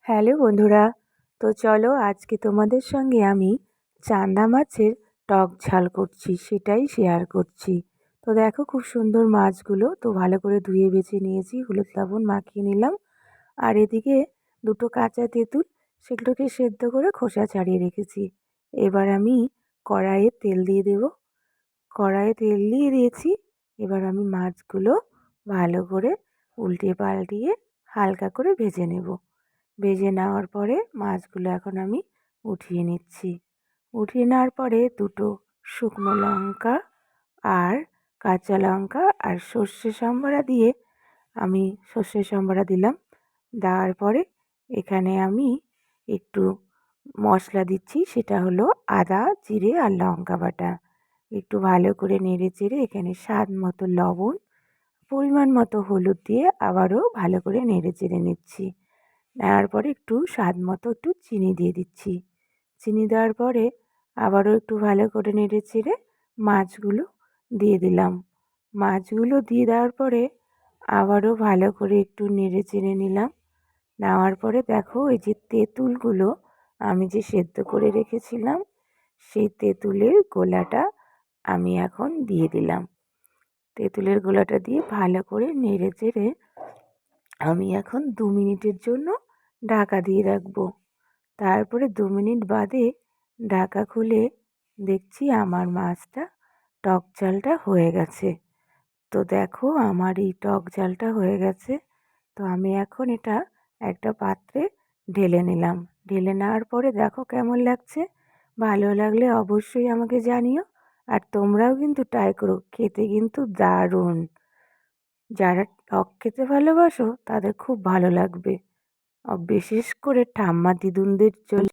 Hello বন্ধুরা, তো চলো আজকে তোমাদের সঙ্গে আমি চান্দা মাছের টক ঝাল করছি, সেটাই শেয়ার করছি। তো দেখো খুব সুন্দর মাছগুলো তো ভালো করে ধুয়ে বেছে নিয়েছি, হলুদ লবণ মাখিয়ে নিলাম। আর এদিকে দুটো কাঁচা তেঁতুল, সেগুলোকে সেদ্ধ করে খোসা ছাড়িয়ে রেখেছি। এবার আমি কড়াইয়ে তেল দিয়ে দেব। কড়াইয়ে তেল দিয়ে দিয়েছি। এবার আমি মাছগুলো ভালো করে উল্টিয়ে পাল্টিয়ে হালকা করে ভেজে নেব। ভেজে নেওয়ার পরে মাছগুলো এখন আমি উঠিয়ে নিচ্ছি। উঠিয়ে নেওয়ার পরে দুটো শুকনো লঙ্কা আর কাঁচা লঙ্কা আর সর্ষে সম্বরা দিয়ে আমি সর্ষে সম্বরা দিলাম। দেওয়ার পরে এখানে আমি একটু মশলা দিচ্ছি, সেটা হলো আদা, জিরে আর লঙ্কা বাটা। একটু ভালো করে নেড়ে চেড়ে এখানে স্বাদ মতো লবণ, পরিমাণ মতো হলুদ দিয়ে আবারও ভালো করে নেড়ে চেড়ে নিচ্ছি। নেওয়ার পরে একটু স্বাদ মতো একটু চিনি দিয়ে দিচ্ছি। চিনি দেওয়ার পরে আবারও একটু ভালো করে নেড়ে চেড়ে মাছগুলো দিয়ে দিলাম। মাছগুলো দিয়ে দেওয়ার পরে আবারও ভালো করে একটু নেড়ে চেড়ে নিলাম। নেওয়ার পরে দেখো এই যে তেঁতুলগুলো আমি যে সেদ্ধ করে রেখেছিলাম, সেই তেঁতুলের গোলাটা আমি এখন দিয়ে দিলাম। তেঁতুলের গোলাটা দিয়ে ভালো করে নেড়ে চেড়ে আমি এখন 2 মিনিটের জন্য ঢাকা দিয়ে রাখবো। তারপরে 2 মিনিট বাদে ঢাকা খুলে দেখছি আমার মাছটা টক ঝালটা হয়ে গেছে। তো দেখো আমার এই টক ঝালটা হয়ে গেছে। তো আমি এখন এটা একটা পাত্রে ঢেলে নিলাম। ঢেলে নেওয়ার পরে দেখো কেমন লাগছে। ভালো লাগলে অবশ্যই আমাকে জানিও। আর তোমরাও কিন্তু ট্রাই করো, খেতে কিন্তু দারুণ। যারা টক খেতে ভালোবাসো তাদের খুব ভালো লাগবে। বিশেষ করে ঠাম্মা দিদুনদের জন্য